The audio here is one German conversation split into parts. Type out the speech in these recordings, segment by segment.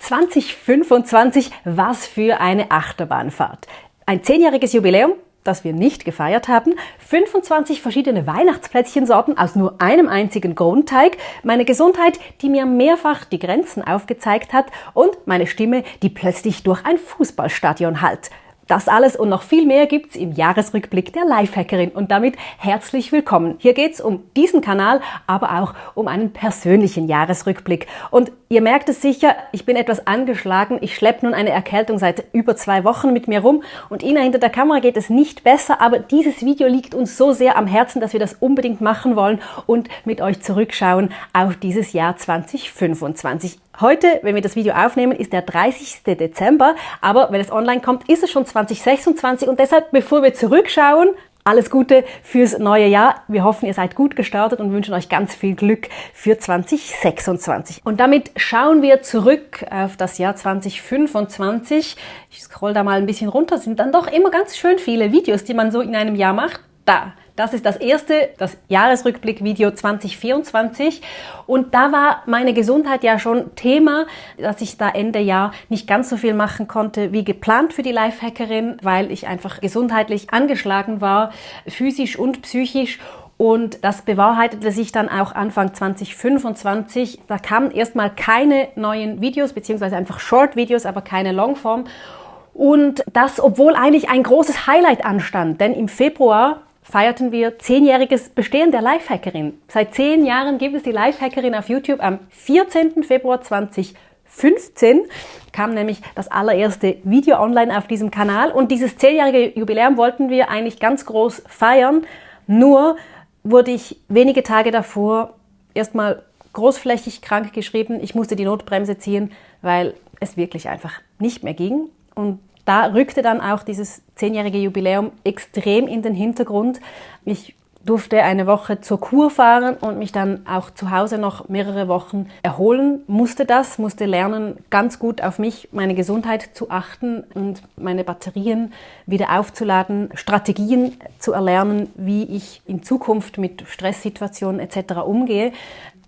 2025, was für eine Achterbahnfahrt. Ein 10-jähriges Jubiläum, das wir nicht gefeiert haben, 25 verschiedene Weihnachtsplätzchensorten aus nur einem einzigen Grundteig, meine Gesundheit, die mir mehrfach die Grenzen aufgezeigt hat und meine Stimme, die plötzlich durch ein Fußballstadion hallt. Das alles und noch viel mehr gibt's im Jahresrückblick der Lifehackerin und damit herzlich willkommen. Hier geht's um diesen Kanal, aber auch um einen persönlichen Jahresrückblick. Und ihr merkt es sicher, ich bin etwas angeschlagen. Ich schleppe nun eine Erkältung seit über 2 Wochen mit mir rum und Ihnen hinter der Kamera geht es nicht besser, aber dieses Video liegt uns so sehr am Herzen, dass wir das unbedingt machen wollen und mit euch zurückschauen auf dieses Jahr 2025. Heute, wenn wir das Video aufnehmen, ist der 30. Dezember, aber wenn es online kommt, ist es schon 2026 und deshalb, bevor wir zurückschauen, alles Gute fürs neue Jahr. Wir hoffen, ihr seid gut gestartet und wünschen euch ganz viel Glück für 2026. Und damit schauen wir zurück auf das Jahr 2025. Ich scroll da mal ein bisschen runter, es sind dann doch immer ganz schön viele Videos, die man so in einem Jahr macht. Das ist das erste, das Jahresrückblick-Video 2024 und da war meine Gesundheit ja schon Thema, dass ich da Ende Jahr nicht ganz so viel machen konnte wie geplant für die Lifehackerin, weil ich einfach gesundheitlich angeschlagen war, physisch und psychisch. Und das bewahrheitete sich dann auch Anfang 2025. Da kamen erstmal keine neuen Videos, beziehungsweise einfach Short-Videos, aber keine Longform. Und das, obwohl eigentlich ein großes Highlight anstand, denn im Februar feierten wir 10-jähriges Bestehen der Lifehackerin. Seit 10 Jahren gibt es die Lifehackerin auf YouTube. Am 14. Februar 2015 kam nämlich das allererste Video online auf diesem Kanal. Und dieses 10-jährige Jubiläum wollten wir eigentlich ganz groß feiern. Nur wurde ich wenige Tage davor erstmal großflächig krank geschrieben. Ich musste die Notbremse ziehen, weil es wirklich einfach nicht mehr ging. Und da rückte dann auch dieses 10-jährige Jubiläum extrem in den Hintergrund. Ich durfte eine Woche zur Kur fahren und mich dann auch zu Hause noch mehrere Wochen erholen. Musste lernen, ganz gut auf mich, meine Gesundheit zu achten und meine Batterien wieder aufzuladen, Strategien zu erlernen, wie ich in Zukunft mit Stresssituationen etc. umgehe.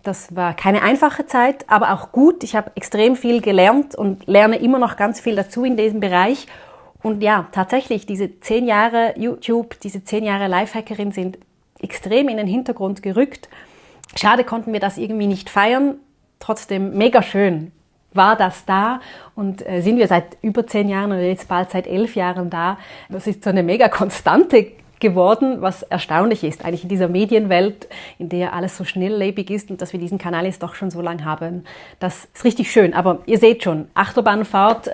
Das war keine einfache Zeit, aber auch gut. Ich habe extrem viel gelernt und lerne immer noch ganz viel dazu in diesem Bereich. Und ja, tatsächlich, diese 10 Jahre YouTube, diese 10 Jahre Lifehackerin sind extrem in den Hintergrund gerückt. Schade, konnten wir das irgendwie nicht feiern. Trotzdem mega schön war das da und sind wir seit über 10 Jahren oder jetzt bald seit 11 Jahren da. Das ist so eine mega Konstante geworden, was erstaunlich ist, eigentlich in dieser Medienwelt, in der alles so schnelllebig ist und dass wir diesen Kanal jetzt doch schon so lange haben. Das ist richtig schön, aber ihr seht schon, Achterbahnfahrt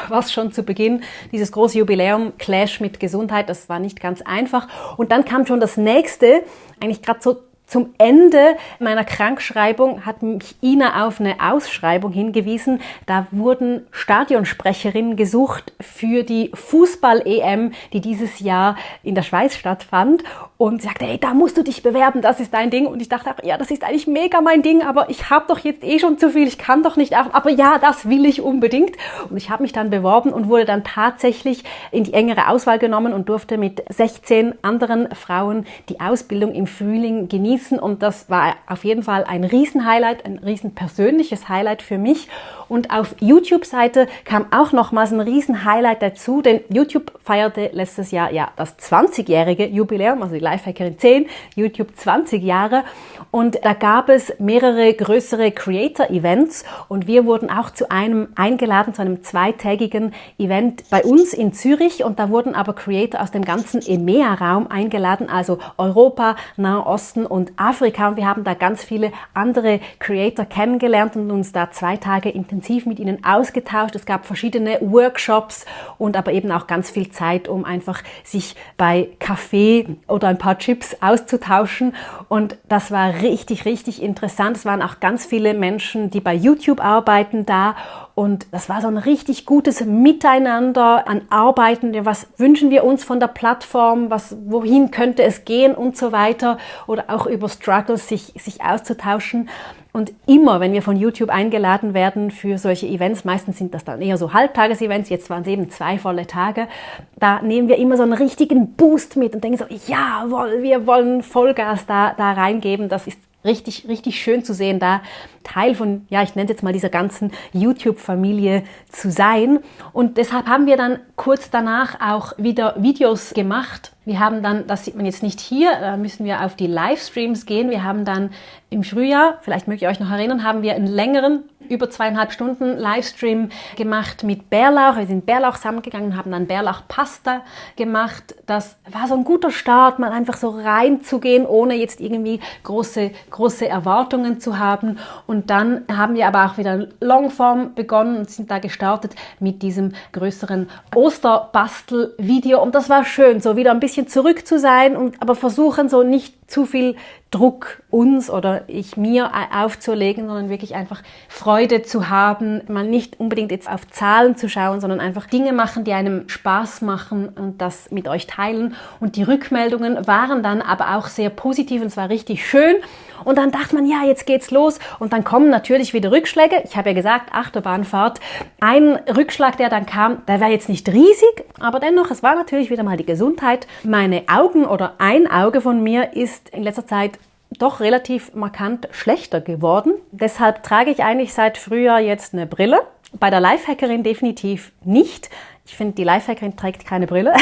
war es schon zu Beginn, dieses große Jubiläum, Clash mit Gesundheit, das war nicht ganz einfach. Und dann kam schon das nächste, eigentlich gerade so zum Ende meiner Krankschreibung hat mich Ina auf eine Ausschreibung hingewiesen. Da wurden Stadionsprecherinnen gesucht für die Fußball-EM, die dieses Jahr in der Schweiz stattfand. Und sie sagte, hey, da musst du dich bewerben, das ist dein Ding. Und ich dachte auch, ja, das ist eigentlich mega mein Ding, aber ich habe doch jetzt eh schon zu viel, ich kann doch nicht auch. Aber ja, das will ich unbedingt. Und ich habe mich dann beworben und wurde dann tatsächlich in die engere Auswahl genommen und durfte mit 16 anderen Frauen die Ausbildung im Frühling genießen. Und das war auf jeden Fall ein Riesen-Highlight, ein riesen persönliches Highlight für mich. Und auf YouTube-Seite kam auch nochmals ein Riesen-Highlight dazu, denn YouTube feierte letztes Jahr ja das 20-jährige Jubiläum, also die Lifehackerin 10, YouTube 20 Jahre. Und da gab es mehrere größere Creator-Events und wir wurden auch zu einem eingeladen, zu einem 2-tägigen Event bei uns in Zürich. Und da wurden aber Creator aus dem ganzen EMEA-Raum eingeladen, also Europa, Nahen Osten und Afrika. Und wir haben da ganz viele andere Creator kennengelernt und uns da 2 Tage intensiv mit ihnen ausgetauscht. Es gab verschiedene Workshops und aber eben auch ganz viel Zeit, um einfach sich bei Kaffee oder ein paar Chips auszutauschen. Und das war richtig, richtig interessant. Es waren auch ganz viele Menschen, die bei YouTube arbeiten da. Und das war so ein richtig gutes Miteinander an Arbeiten. Was wünschen wir uns von der Plattform? Wohin könnte es gehen und so weiter? Oder auch über Struggles sich auszutauschen. Und immer, wenn wir von YouTube eingeladen werden für solche Events, meistens sind das dann eher so Halbtages-Events, jetzt waren es eben 2 volle Tage, da nehmen wir immer so einen richtigen Boost mit und denken so, jawohl, wir wollen Vollgas da reingeben, das ist richtig, richtig schön zu sehen, da Teil von, ja, ich nenne es jetzt mal dieser ganzen YouTube-Familie zu sein. Und deshalb haben wir dann kurz danach auch wieder Videos gemacht. Wir haben dann, das sieht man jetzt nicht hier, da müssen wir auf die Livestreams gehen. Wir haben dann im Frühjahr, vielleicht mögt ihr euch noch erinnern, haben wir einen längeren, über 2,5 Stunden Livestream gemacht mit Bärlauch. Wir sind Bärlauch sammelgegangen und haben dann Bärlauchpasta gemacht. Das war so ein guter Start, mal einfach so reinzugehen, ohne jetzt irgendwie große Erwartungen zu haben. Und dann haben wir aber auch wieder Longform begonnen und sind da gestartet mit diesem größeren Osterbastel-Video. Und das war schön, so wieder ein bisschen zurück zu sein und aber versuchen so nicht zu viel Druck uns oder mir aufzulegen, sondern wirklich einfach Freude zu haben, mal nicht unbedingt jetzt auf Zahlen zu schauen, sondern einfach Dinge machen, die einem Spaß machen und das mit euch teilen. Und die Rückmeldungen waren dann aber auch sehr positiv und es war richtig schön. Und dann dachte man, ja, jetzt geht's los. Und dann kommen natürlich wieder Rückschläge. Ich habe ja gesagt, Achterbahnfahrt. Ein Rückschlag, der dann kam, der war jetzt nicht riesig, aber dennoch, es war natürlich wieder mal die Gesundheit. Meine Augen oder ein Auge von mir ist in letzter Zeit doch relativ markant schlechter geworden. Deshalb trage ich eigentlich seit Frühjahr jetzt eine Brille. Bei der Lifehackerin definitiv nicht. Ich finde, die Lifehackerin trägt keine Brille.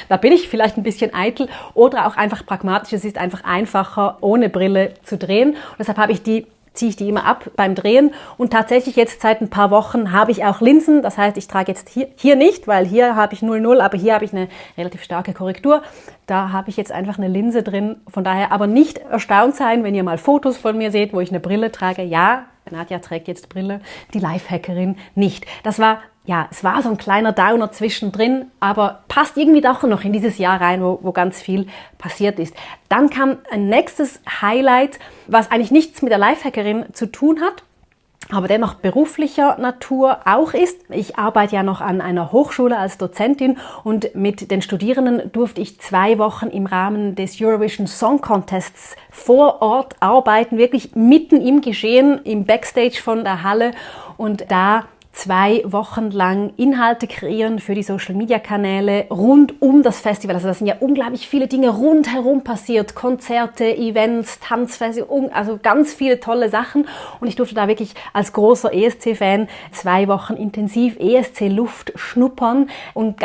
Da bin ich vielleicht ein bisschen eitel oder auch einfach pragmatisch. Es ist einfach einfacher, ohne Brille zu drehen. Und deshalb ziehe ich die immer ab beim Drehen. Und tatsächlich jetzt seit ein paar Wochen habe ich auch Linsen. Das heißt, ich trage jetzt hier nicht, weil hier habe ich 0,0, aber hier habe ich eine relativ starke Korrektur. Da habe ich jetzt einfach eine Linse drin. Von daher aber nicht erstaunt sein, wenn ihr mal Fotos von mir seht, wo ich eine Brille trage. Ja, Nadja trägt jetzt Brille, die Lifehackerin nicht. Es war so ein kleiner Downer zwischendrin, aber passt irgendwie doch noch in dieses Jahr rein, wo ganz viel passiert ist. Dann kam ein nächstes Highlight, was eigentlich nichts mit der Lifehackerin zu tun hat, aber dennoch beruflicher Natur auch ist. Ich arbeite ja noch an einer Hochschule als Dozentin und mit den Studierenden durfte ich 2 Wochen im Rahmen des Eurovision Song Contests vor Ort arbeiten, wirklich mitten im Geschehen, im Backstage von der Halle und da 2 Wochen lang Inhalte kreieren für die Social-Media-Kanäle rund um das Festival. Also da sind ja unglaublich viele Dinge rundherum passiert. Konzerte, Events, Tanzfeste, also ganz viele tolle Sachen. Und ich durfte da wirklich als großer ESC-Fan 2 Wochen intensiv ESC-Luft schnuppern. Und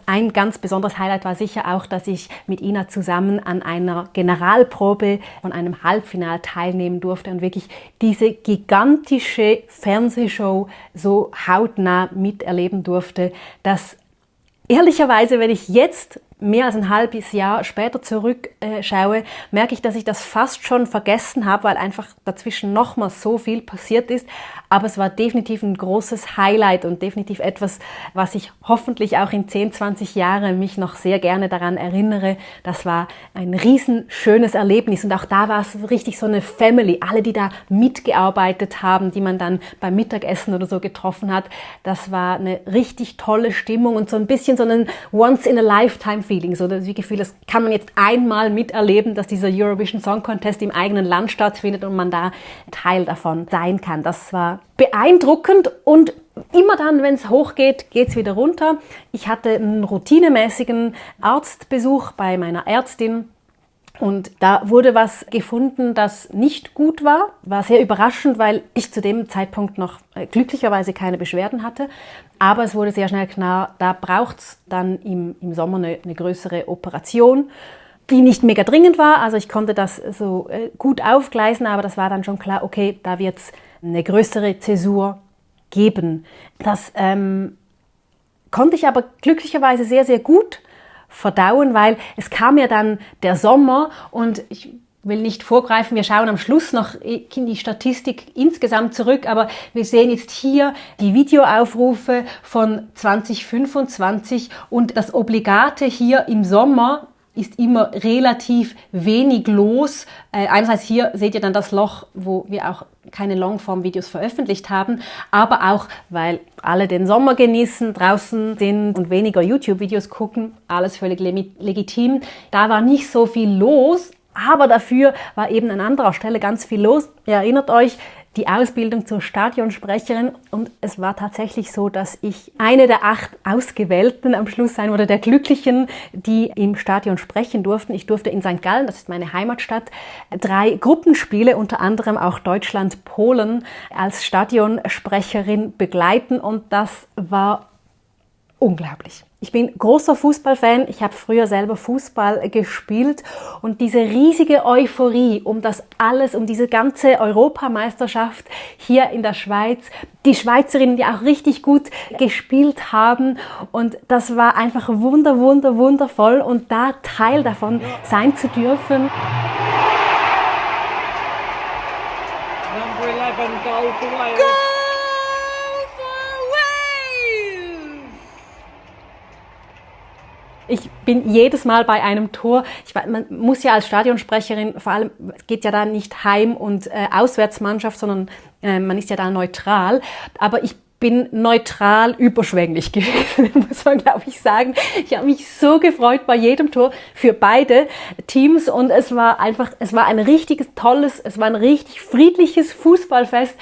ein ganz besonderes Highlight war sicher auch, dass ich mit Ina zusammen an einer Generalprobe von einem Halbfinale teilnehmen durfte und wirklich diese gigantische Fernsehshow so hautnah miterleben durfte, dass ehrlicherweise, wenn ich jetzt mehr als ein halbes Jahr später zurückschaue, merke ich, dass ich das fast schon vergessen habe, weil einfach dazwischen nochmal so viel passiert ist. Aber es war definitiv ein großes Highlight und definitiv etwas, was ich hoffentlich auch in 10, 20 Jahren mich noch sehr gerne daran erinnere. Das war ein riesenschönes Erlebnis und auch da war es richtig so eine Family. Alle, die da mitgearbeitet haben, die man dann beim Mittagessen oder so getroffen hat. Das war eine richtig tolle Stimmung und so ein bisschen so ein Once-in-a-Lifetime-Feeling. So das Gefühl, das kann man jetzt einmal miterleben, dass dieser Eurovision Song Contest im eigenen Land stattfindet und man da Teil davon sein kann. Das war beeindruckend und immer dann, wenn es hochgeht, geht es wieder runter. Ich hatte einen routinemäßigen Arztbesuch bei meiner Ärztin und da wurde was gefunden, das nicht gut war. War sehr überraschend, weil ich zu dem Zeitpunkt noch glücklicherweise keine Beschwerden hatte. Aber es wurde sehr schnell klar, da braucht es dann im Sommer eine größere Operation, die nicht mega dringend war. Also ich konnte das so gut aufgleisen, aber das war dann schon klar, okay, da wird es eine größere Zäsur geben. Das konnte ich aber glücklicherweise sehr, sehr gut verdauen, weil es kam ja dann der Sommer und ich will nicht vorgreifen, wir schauen am Schluss noch in die Statistik insgesamt zurück, aber wir sehen jetzt hier die Videoaufrufe von 2025 und das Obligate hier im Sommer ist immer relativ wenig los. Einerseits hier seht ihr dann das Loch, wo wir auch keine Longform-Videos veröffentlicht haben, aber auch, weil alle den Sommer genießen, draußen sind und weniger YouTube-Videos gucken, alles völlig legitim. Da war nicht so viel los, aber dafür war eben an anderer Stelle ganz viel los. Ihr erinnert euch, die Ausbildung zur Stadionsprecherin und es war tatsächlich so, dass ich eine der 8 Ausgewählten am Schluss sein oder der Glücklichen, die im Stadion sprechen durften. Ich durfte in St. Gallen, das ist meine Heimatstadt, 3 Gruppenspiele, unter anderem auch Deutschland-Polen, als Stadionsprecherin begleiten und das war unglaublich. Ich bin großer Fußballfan, ich habe früher selber Fußball gespielt und diese riesige Euphorie um das alles, um diese ganze Europameisterschaft hier in der Schweiz, die Schweizerinnen, die auch richtig gut gespielt haben und das war einfach wundervoll und da Teil davon sein zu dürfen. Number 11, goal for Wales. Ich bin jedes Mal bei einem Tor, man muss ja als Stadionsprecherin, vor allem, es geht ja da nicht Heim- und Auswärtsmannschaft, sondern man ist ja da neutral, aber ich bin neutral überschwänglich gewesen, muss man glaube ich sagen. Ich habe mich so gefreut bei jedem Tor für beide Teams und es war ein richtig tolles, es war ein richtig friedliches Fußballfest.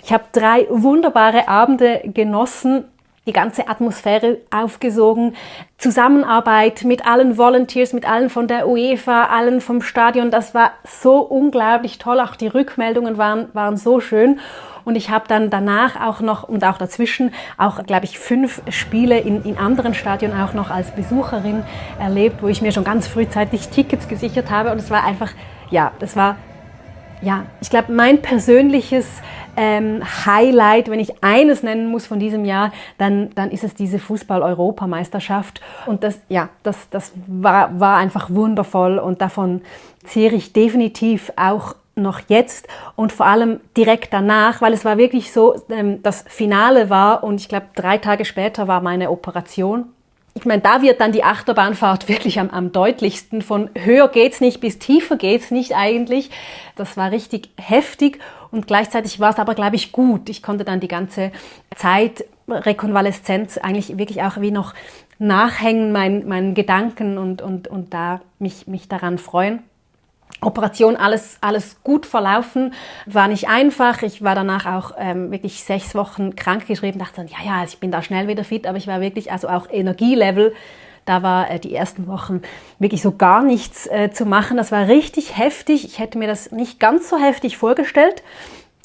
Ich habe 3 wunderbare Abende genossen. Die ganze Atmosphäre aufgesogen, Zusammenarbeit mit allen Volunteers, mit allen von der UEFA, allen vom Stadion, das war so unglaublich toll, auch die Rückmeldungen waren so schön und ich habe dann danach auch noch und auch dazwischen auch, glaube ich, 5 Spiele in anderen Stadien auch noch als Besucherin erlebt, wo ich mir schon ganz frühzeitig Tickets gesichert habe und es war einfach, ich glaube, mein persönliches Highlight, wenn ich eines nennen muss von diesem Jahr, dann ist es diese Fußball-Europameisterschaft. Und das war einfach wundervoll und davon zehre ich definitiv auch noch jetzt und vor allem direkt danach, weil es war wirklich so, das Finale war und ich glaube 3 Tage später war meine Operation. Ich meine, da wird dann die Achterbahnfahrt wirklich am deutlichsten. Von höher geht's nicht bis tiefer geht's nicht eigentlich. Das war richtig heftig und gleichzeitig war es aber, glaube ich, gut. Ich konnte dann die ganze Zeit Rekonvaleszenz eigentlich wirklich auch wie noch nachhängen, meinen Gedanken und da mich daran freuen. Operation, alles gut verlaufen, war nicht einfach. Ich war danach auch wirklich 6 Wochen krankgeschrieben, dachte dann, ja, ich bin da schnell wieder fit, aber ich war wirklich, also auch Energielevel, da war die ersten Wochen wirklich so gar nichts zu machen. Das war richtig heftig. Ich hätte mir das nicht ganz so heftig vorgestellt,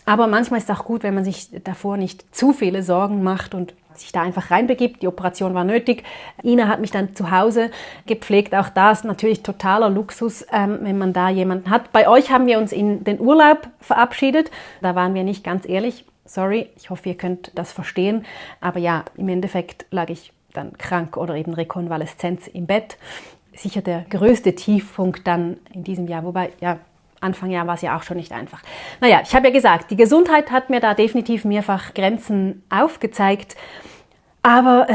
aber manchmal ist es auch gut, wenn man sich davor nicht zu viele Sorgen macht und sich da einfach reinbegibt. Die Operation war nötig. Ina hat mich dann zu Hause gepflegt. Auch da ist natürlich totaler Luxus, wenn man da jemanden hat. Bei euch haben wir uns in den Urlaub verabschiedet. Da waren wir nicht ganz ehrlich. Sorry, ich hoffe, ihr könnt das verstehen. Aber ja, im Endeffekt lag ich dann krank oder eben Rekonvaleszenz im Bett. Sicher der größte Tiefpunkt dann in diesem Jahr. Wobei, ja, Anfang Jahr war es ja auch schon nicht einfach. Naja, ich habe ja gesagt, die Gesundheit hat mir da definitiv mehrfach Grenzen aufgezeigt, aber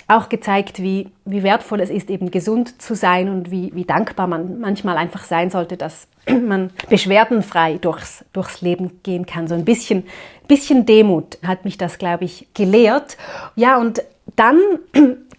auch gezeigt, wie wertvoll es ist, eben gesund zu sein und wie dankbar man manchmal einfach sein sollte, dass man beschwerdenfrei durchs Leben gehen kann. So ein bisschen Demut hat mich das, glaube ich, gelehrt. Ja, und dann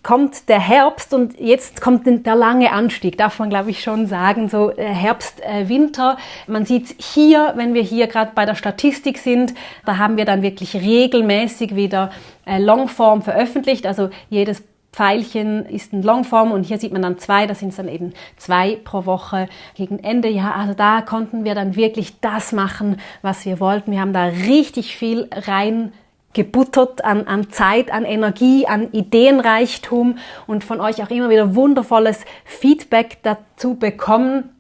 kommt der Herbst und jetzt kommt der lange Anstieg, darf man glaube ich schon sagen, so Herbst, Winter. Man sieht hier, wenn wir hier gerade bei der Statistik sind, da haben wir dann wirklich regelmäßig wieder Longform veröffentlicht, also jedes Pfeilchen ist ein Longform und hier sieht man dann 2, das sind dann eben 2 pro Woche gegen Ende. Ja, also da konnten wir dann wirklich das machen, was wir wollten. Wir haben da richtig viel rein gebuttert an Zeit, an Energie, an Ideenreichtum und von euch auch immer wieder wundervolles Feedback dazu bekommen.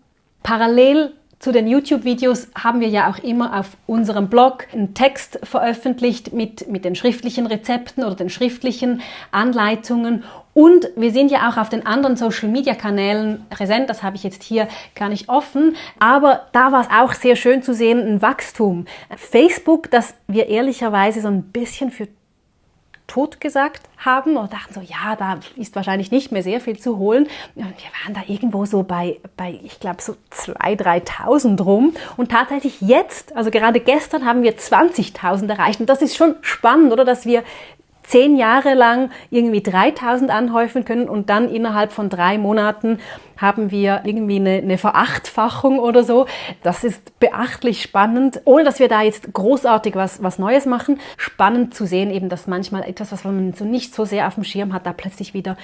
Parallel zu den YouTube-Videos haben wir ja auch immer auf unserem Blog einen Text veröffentlicht mit den schriftlichen Rezepten oder den schriftlichen Anleitungen. Und wir sind ja auch auf den anderen Social-Media-Kanälen präsent. Das habe ich jetzt hier gar nicht offen. Aber da war es auch sehr schön zu sehen, ein Wachstum. Facebook, das wir ehrlicherweise so ein bisschen für tot gesagt haben und dachten so, ja, da ist wahrscheinlich nicht mehr sehr viel zu holen. Und wir waren da irgendwo so bei ich glaube, so 2.000, 3.000 rum. Und tatsächlich jetzt, also gerade gestern, haben wir 20.000 erreicht. Und das ist schon spannend, oder? Dass wir 10 Jahre lang irgendwie 3000 anhäufen können und dann innerhalb von 3 Monaten haben wir irgendwie eine Verachtfachung oder so. Das ist beachtlich spannend, ohne dass wir da jetzt großartig was Neues machen. Spannend zu sehen eben, dass manchmal etwas, was man so nicht so sehr auf dem Schirm hat, da plötzlich wieder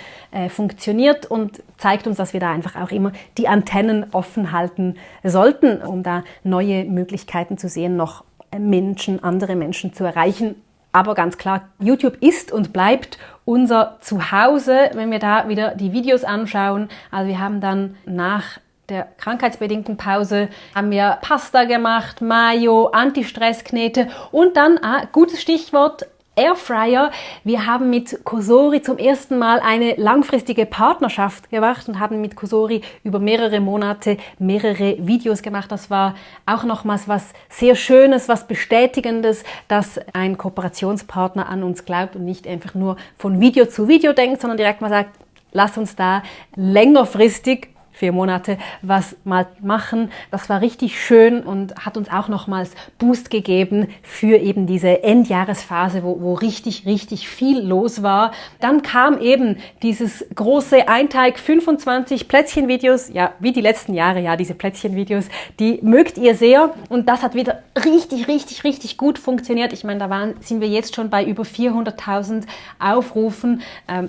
funktioniert und zeigt uns, dass wir da einfach auch immer die Antennen offen halten sollten, um da neue Möglichkeiten zu sehen, noch andere Menschen zu erreichen. Aber ganz klar, YouTube ist und bleibt unser Zuhause, wenn wir da wieder die Videos anschauen. Also wir haben dann nach der krankheitsbedingten Pause haben wir Pasta gemacht, Mayo, Anti-Stress-Knete und dann, gutes Stichwort, Airfryer. Wir haben mit Cosori zum ersten Mal eine langfristige Partnerschaft gemacht und haben mit Cosori über mehrere Monate mehrere Videos gemacht. Das war auch nochmals was sehr Schönes, was Bestätigendes, dass ein Kooperationspartner an uns glaubt und nicht einfach nur von Video zu Video denkt, sondern direkt mal sagt, lass uns da längerfristig 4 Monate was mal machen. Das war richtig schön und hat uns auch nochmals Boost gegeben für eben diese Endjahresphase, wo richtig, richtig viel los war. Dann kam eben dieses große Einteig 25 Plätzchenvideos, ja, wie die letzten Jahre, ja, diese Plätzchenvideos, die mögt ihr sehr und das hat wieder richtig, richtig, richtig gut funktioniert. Ich meine, sind wir jetzt schon bei über 400.000 Aufrufen.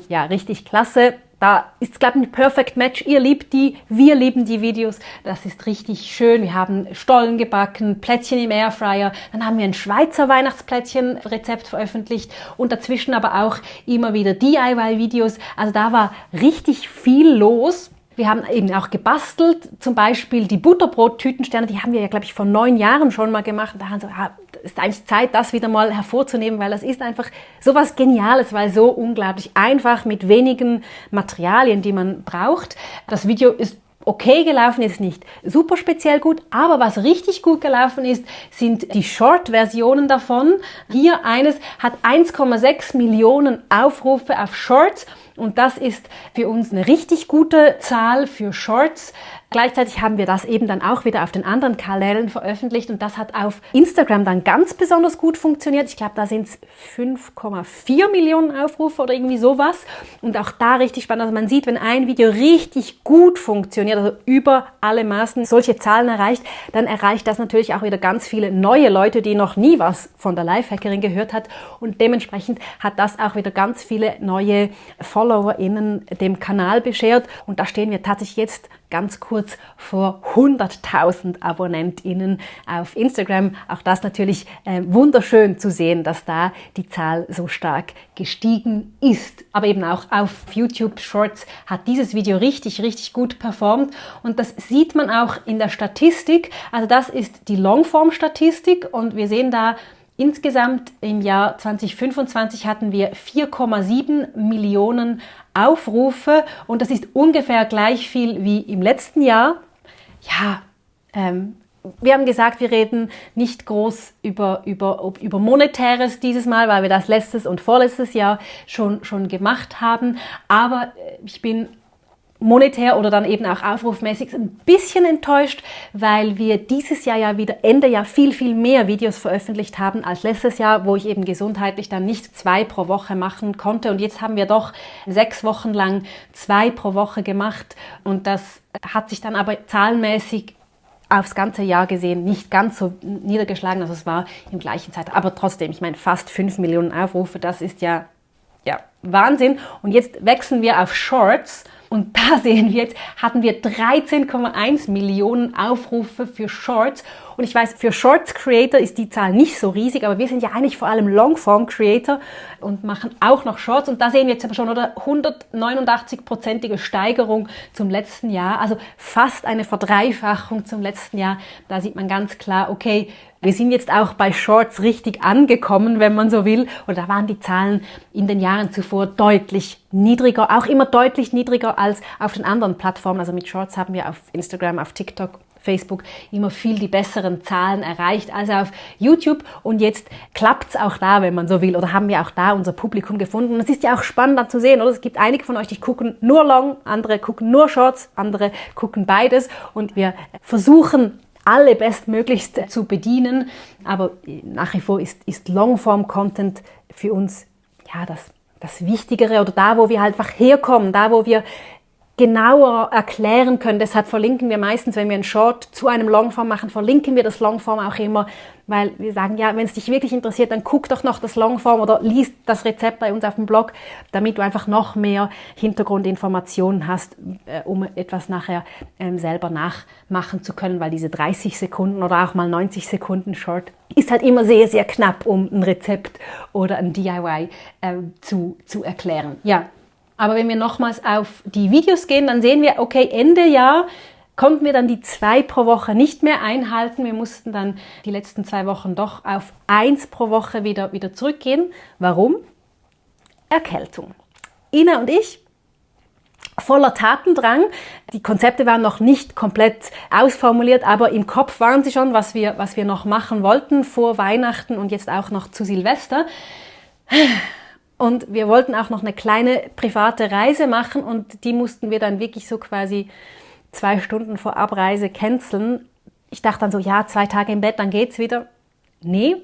Ja, richtig klasse. Da ist, glaube ich, ein Perfect Match. Ihr liebt die, wir lieben die Videos. Das ist richtig schön. Wir haben Stollen gebacken, Plätzchen im Airfryer. Dann haben wir ein Schweizer Weihnachtsplätzchen-Rezept veröffentlicht und dazwischen aber auch immer wieder DIY-Videos. Also da war richtig viel los. Wir haben eben auch gebastelt, zum Beispiel die Butterbrot-Tütensterne, die haben wir ja, glaube ich, vor 9 Jahren schon mal gemacht. Und da haben wir so, ist eigentlich Zeit, das wieder mal hervorzunehmen, weil das ist einfach so was Geniales, weil so unglaublich einfach mit wenigen Materialien, die man braucht. Das Video ist okay gelaufen, ist nicht super speziell gut, aber was richtig gut gelaufen ist, sind die Short-Versionen davon. Hier eines hat 1,6 Millionen Aufrufe auf Shorts und das ist für uns eine richtig gute Zahl für Shorts. Gleichzeitig haben wir das eben dann auch wieder auf den anderen Kanälen veröffentlicht und das hat auf Instagram dann ganz besonders gut funktioniert. Ich glaube, da sind es 5,4 Millionen Aufrufe oder irgendwie sowas und auch da richtig spannend. Also man sieht, wenn ein Video richtig gut funktioniert, also über alle Maßen solche Zahlen erreicht, dann erreicht das natürlich auch wieder ganz viele neue Leute, die noch nie was von der Lifehackerin gehört hat und dementsprechend hat das auch wieder ganz viele neue FollowerInnen dem Kanal beschert und da stehen wir tatsächlich jetzt ganz kurz vor 100.000 AbonnentInnen auf Instagram. Auch das natürlich wunderschön zu sehen, dass da die Zahl so stark gestiegen ist. Aber eben auch auf YouTube Shorts hat dieses Video richtig, richtig gut performt. Und das sieht man auch in der Statistik. Also das ist die Longform-Statistik und wir sehen da, insgesamt im Jahr 2025 hatten wir 4,7 Millionen Aufrufe und das ist ungefähr gleich viel wie im letzten Jahr. Ja, wir haben gesagt, wir reden nicht groß über Monetäres dieses Mal, weil wir das letztes und vorletztes Jahr schon gemacht haben. Aber ich bin monetär oder dann eben auch aufrufmäßig ein bisschen enttäuscht, weil wir dieses Jahr ja wieder Ende Jahr viel, viel mehr Videos veröffentlicht haben als letztes Jahr, wo ich eben gesundheitlich dann nicht 2 pro Woche machen konnte. Und jetzt haben wir doch 6 Wochen lang 2 pro Woche gemacht. Und das hat sich dann aber zahlenmäßig aufs ganze Jahr gesehen nicht ganz so niedergeschlagen. Also es war im gleichen Zeitraum. Aber trotzdem, ich meine, fast 5 Millionen Aufrufe, das ist ja Wahnsinn. Und jetzt wechseln wir auf Shorts. Und da sehen wir jetzt, hatten wir 13,1 Millionen Aufrufe für Shorts. Und ich weiß, für Shorts Creator ist die Zahl nicht so riesig, aber wir sind ja eigentlich vor allem Longform Creator und machen auch noch Shorts. Und da sehen wir jetzt aber schon, oder 189%ige Steigerung zum letzten Jahr. Also fast eine Verdreifachung zum letzten Jahr. Da sieht man ganz klar, okay, wir sind jetzt auch bei Shorts richtig angekommen, wenn man so will. Und da waren die Zahlen in den Jahren zuvor deutlich niedriger, auch immer deutlich niedriger als auf den anderen Plattformen. Also mit Shorts haben wir auf Instagram, auf TikTok, Facebook immer viel die besseren Zahlen erreicht als auf YouTube. Und jetzt klappt's auch da, wenn man so will. Oder haben wir auch da unser Publikum gefunden. Und es ist ja auch spannend zu sehen, oder? Es gibt einige von euch, die gucken nur Long, andere gucken nur Shorts, andere gucken beides. Und wir versuchen, alle bestmöglichst zu bedienen. Aber nach wie vor ist Longform-Content für uns das Wichtigere oder da, wo wir halt einfach herkommen, da, wo wir genauer erklären können. Deshalb verlinken wir meistens, wenn wir einen Short zu einem Longform machen, verlinken wir das Longform auch immer, weil wir sagen, ja, wenn es dich wirklich interessiert, dann guck doch noch das Longform oder lies das Rezept bei uns auf dem Blog, damit du einfach noch mehr Hintergrundinformationen hast, um etwas nachher selber nachmachen zu können, weil diese 30 Sekunden oder auch mal 90 Sekunden Short ist halt immer sehr, sehr knapp, um ein Rezept oder ein DIY zu erklären. Ja. Aber wenn wir nochmals auf die Videos gehen, dann sehen wir, okay, Ende Jahr konnten wir dann die 2 pro Woche nicht mehr einhalten. Wir mussten dann die letzten 2 Wochen doch auf 1 pro Woche wieder zurückgehen. Warum? Erkältung. Ina und ich, voller Tatendrang. Die Konzepte waren noch nicht komplett ausformuliert, aber im Kopf waren sie schon, was wir noch machen wollten vor Weihnachten und jetzt auch noch zu Silvester. Und wir wollten auch noch eine kleine private Reise machen und die mussten wir dann wirklich so quasi 2 Stunden vor Abreise canceln. Ich dachte dann so, ja, 2 Tage im Bett, dann geht's wieder. Nee,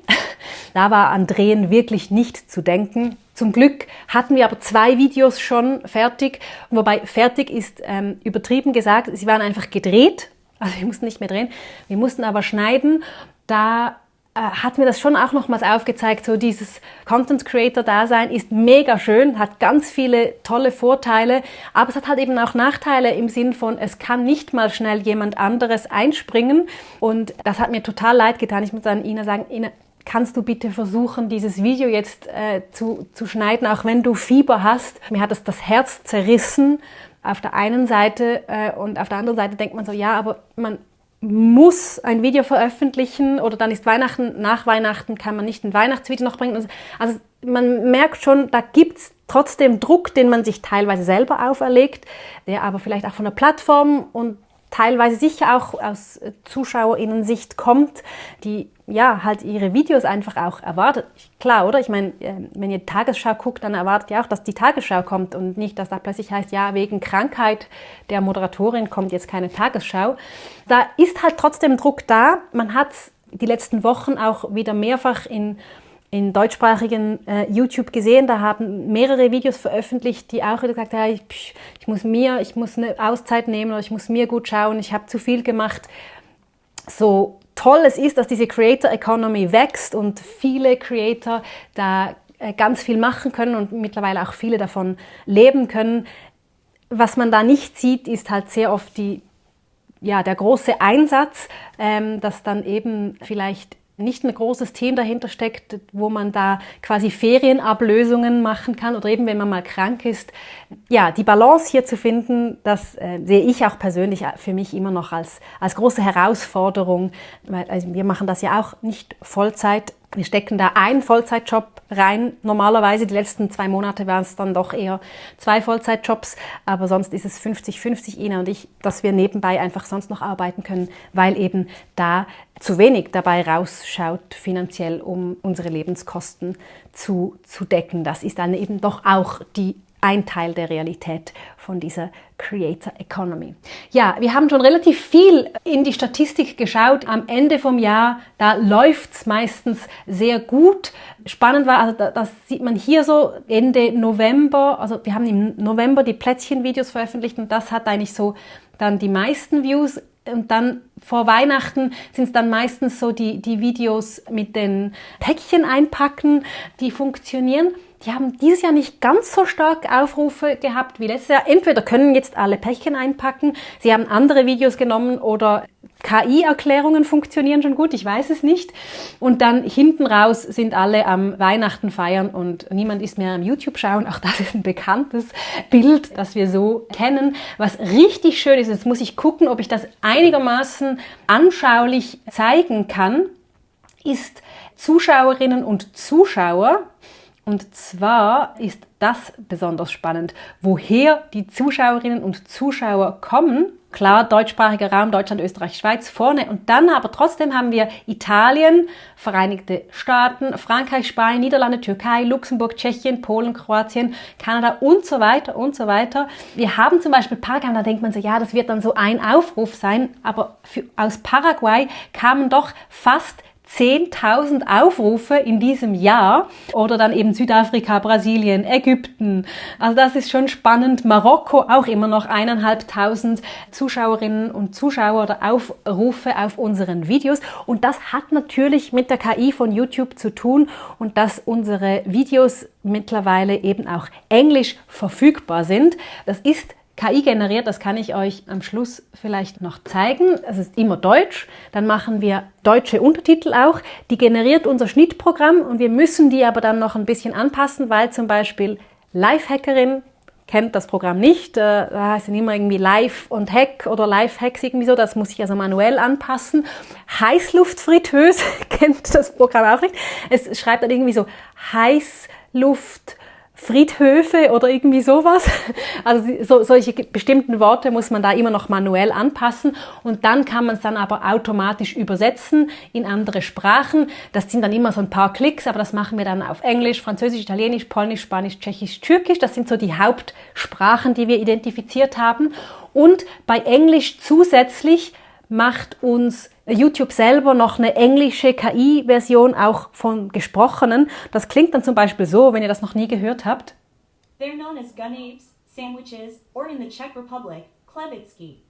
da war an Drehen wirklich nicht zu denken. Zum Glück hatten wir aber 2 Videos schon fertig, wobei fertig ist übertrieben gesagt, sie waren einfach gedreht, also wir mussten nicht mehr drehen, wir mussten aber schneiden. Da hat mir das schon auch nochmals aufgezeigt, so dieses Content-Creator-Dasein ist mega schön, hat ganz viele tolle Vorteile, aber es hat halt eben auch Nachteile im Sinn von, es kann nicht mal schnell jemand anderes einspringen und das hat mir total leid getan. Ich muss dann Ina sagen, Ina, kannst du bitte versuchen, dieses Video jetzt zu schneiden, auch wenn du Fieber hast? Mir hat es das Herz zerrissen auf der einen Seite und auf der anderen Seite denkt man so, ja, aber man muss ein Video veröffentlichen oder dann ist Weihnachten, nach Weihnachten kann man nicht ein Weihnachtsvideo noch bringen. Also man merkt schon, da gibt's trotzdem Druck, den man sich teilweise selber auferlegt, der aber vielleicht auch von der Plattform und teilweise sicher auch aus ZuschauerInnen-Sicht kommt, die ja halt ihre Videos einfach auch erwartet. Klar, oder? Ich meine, wenn ihr die Tagesschau guckt, dann erwartet ihr auch, dass die Tagesschau kommt und nicht, dass da plötzlich heißt, ja, wegen Krankheit der Moderatorin kommt jetzt keine Tagesschau. Da ist halt trotzdem Druck da. Man hat die letzten Wochen auch wieder mehrfach in deutschsprachigen YouTube gesehen, da haben mehrere Videos veröffentlicht, die auch wieder gesagt haben, ich muss eine Auszeit nehmen oder ich muss mir gut schauen, ich habe zu viel gemacht. So toll es ist, dass diese Creator Economy wächst und viele Creator da ganz viel machen können und mittlerweile auch viele davon leben können. Was man da nicht sieht, ist halt sehr oft der große Einsatz, dass dann eben vielleicht nicht ein großes Team dahinter steckt, wo man da quasi Ferienablösungen machen kann oder eben, wenn man mal krank ist. Ja, die Balance hier zu finden, das sehe ich auch persönlich für mich immer noch als große Herausforderung, weil also wir machen das ja auch nicht Vollzeit. Wir stecken da einen Vollzeitjob rein. Normalerweise, die letzten 2 Monate waren es dann doch eher 2 Vollzeitjobs, aber sonst ist es 50-50, Ina und ich, dass wir nebenbei einfach sonst noch arbeiten können, weil eben da zu wenig dabei rausschaut finanziell, um unsere Lebenskosten zu decken. Das ist dann eben doch auch ein Teil der Realität von dieser Creator Economy. Ja, wir haben schon relativ viel in die Statistik geschaut. Am Ende vom Jahr, da läuft's meistens sehr gut. Spannend war, also das sieht man hier so Ende November. Also wir haben im November die Plätzchenvideos veröffentlicht und das hat eigentlich so dann die meisten Views. Und dann vor Weihnachten sind es dann meistens so die Videos mit den Päckchen einpacken, die funktionieren. Die haben dieses Jahr nicht ganz so stark Aufrufe gehabt wie letztes Jahr. Entweder können jetzt alle Päckchen einpacken, sie haben andere Videos genommen oder KI-Erklärungen funktionieren schon gut, ich weiß es nicht. Und dann hinten raus sind alle am Weihnachten feiern und niemand ist mehr am YouTube schauen. Auch das ist ein bekanntes Bild, das wir so kennen. Was richtig schön ist, jetzt muss ich gucken, ob ich das einigermaßen anschaulich zeigen kann, ist Zuschauerinnen und Zuschauer. Und zwar ist das besonders spannend, woher die Zuschauerinnen und Zuschauer kommen. Klar, deutschsprachiger Raum, Deutschland, Österreich, Schweiz vorne. Und dann aber trotzdem haben wir Italien, Vereinigte Staaten, Frankreich, Spanien, Niederlande, Türkei, Luxemburg, Tschechien, Polen, Kroatien, Kanada und so weiter und so weiter. Wir haben zum Beispiel Paraguay, da denkt man so, ja, das wird dann so ein Aufruf sein. Aber aus Paraguay kamen doch fast 10.000 Aufrufe in diesem Jahr. Oder dann eben Südafrika, Brasilien, Ägypten. Also das ist schon spannend. Marokko auch immer noch 1.500 Zuschauerinnen und Zuschauer oder Aufrufe auf unseren Videos. Und das hat natürlich mit der KI von YouTube zu tun und dass unsere Videos mittlerweile eben auch englisch verfügbar sind. Das ist KI generiert, das kann ich euch am Schluss vielleicht noch zeigen. Es ist immer Deutsch, dann machen wir deutsche Untertitel auch. Die generiert unser Schnittprogramm und wir müssen die aber dann noch ein bisschen anpassen, weil zum Beispiel Lifehackerin kennt das Programm nicht. Da heißt es immer irgendwie Live und Hack oder Live-Hacks irgendwie so. Das muss ich also manuell anpassen. Heißluftfritteuse kennt das Programm auch nicht. Es schreibt dann irgendwie so Heißluft Friedhöfe oder irgendwie sowas. Also solche bestimmten Worte muss man da immer noch manuell anpassen und dann kann man es dann aber automatisch übersetzen in andere Sprachen. Das sind dann immer so ein paar Klicks, aber das machen wir dann auf Englisch, Französisch, Italienisch, Polnisch, Spanisch, Tschechisch, Türkisch. Das sind so die Hauptsprachen, die wir identifiziert haben. Und bei Englisch zusätzlich macht uns YouTube selber noch eine englische KI-Version auch von Gesprochenen. Das klingt dann zum Beispiel so, wenn ihr das noch nie gehört habt. They're known as gunapes, sandwiches, or in the Czech Republic, klebitsky.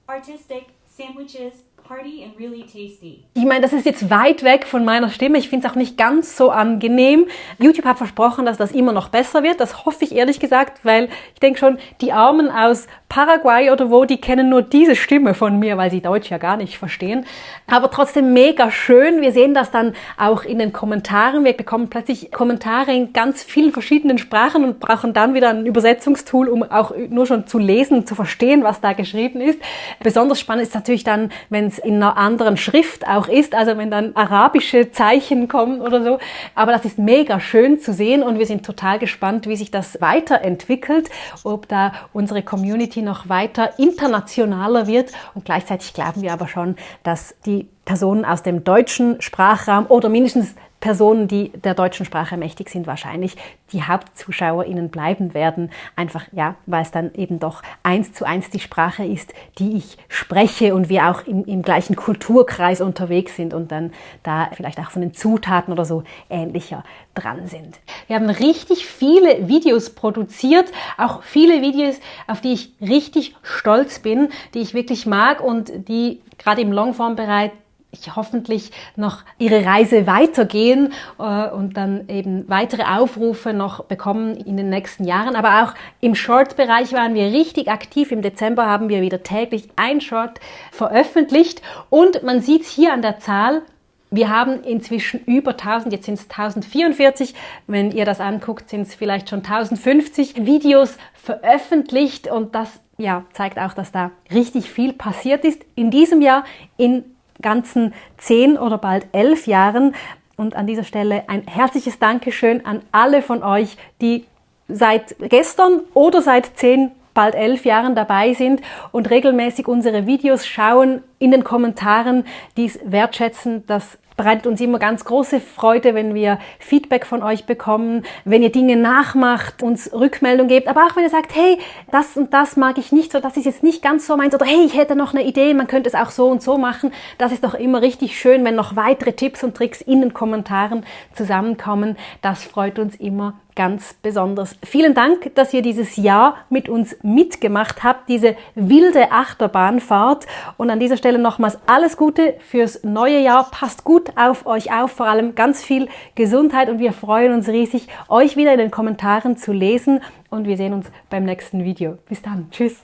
Artistic, sandwiches, hearty and really tasty. Ich meine, das ist jetzt weit weg von meiner Stimme. Ich finde es auch nicht ganz so angenehm. YouTube hat versprochen, dass das immer noch besser wird. Das hoffe ich ehrlich gesagt, weil ich denke schon, die Armen aus Paraguay oder wo, die kennen nur diese Stimme von mir, weil sie Deutsch ja gar nicht verstehen. Aber trotzdem mega schön. Wir sehen das dann auch in den Kommentaren. Wir bekommen plötzlich Kommentare in ganz vielen verschiedenen Sprachen und brauchen dann wieder ein Übersetzungstool, um auch nur schon zu lesen, zu verstehen, was da geschrieben ist. Besonders spannend ist natürlich dann, wenn es in einer anderen Schrift auch ist, also wenn dann arabische Zeichen kommen oder so. Aber das ist mega schön zu sehen und wir sind total gespannt, wie sich das weiterentwickelt, ob da unsere Community noch weiter internationaler wird. Und gleichzeitig glauben wir aber schon, dass die Personen aus dem deutschen Sprachraum oder mindestens Personen, die der deutschen Sprache mächtig sind, wahrscheinlich die HauptzuschauerInnen bleiben werden. Einfach, ja, weil es dann eben doch 1:1 die Sprache ist, die ich spreche und wir auch im gleichen Kulturkreis unterwegs sind und dann da vielleicht auch von den Zutaten oder so ähnlicher dran sind. Wir haben richtig viele Videos produziert, auch viele Videos, auf die ich richtig stolz bin, die ich wirklich mag und die gerade im Longform-Bereich hoffentlich noch ihre Reise weitergehen und dann eben weitere Aufrufe noch bekommen in den nächsten Jahren. Aber auch im Short-Bereich waren wir richtig aktiv. Im Dezember haben wir wieder täglich ein Short veröffentlicht und man sieht es hier an der Zahl, wir haben inzwischen über 1000, jetzt sind es 1044, wenn ihr das anguckt, sind es vielleicht schon 1050 Videos veröffentlicht und das zeigt auch, dass da richtig viel passiert ist in diesem Jahr, in ganzen 10 oder bald 11 Jahren. Und an dieser Stelle ein herzliches Dankeschön an alle von euch, die seit gestern oder seit 10, bald 11 Jahren dabei sind und regelmäßig unsere Videos schauen, in den Kommentaren dies wertschätzen. Das bereitet uns immer ganz große Freude, wenn wir Feedback von euch bekommen, wenn ihr Dinge nachmacht, uns Rückmeldung gebt, aber auch wenn ihr sagt, hey, das und das mag ich nicht so, das ist jetzt nicht ganz so meins oder hey, ich hätte noch eine Idee, man könnte es auch so und so machen. Das ist doch immer richtig schön, wenn noch weitere Tipps und Tricks in den Kommentaren zusammenkommen. Das freut uns immer ganz besonders. Vielen Dank, dass ihr dieses Jahr mit uns mitgemacht habt, diese wilde Achterbahnfahrt. Und an dieser Stelle nochmals alles Gute fürs neue Jahr. Passt gut auf euch auf, vor allem ganz viel Gesundheit und wir freuen uns riesig, euch wieder in den Kommentaren zu lesen und wir sehen uns beim nächsten Video. Bis dann. Tschüss.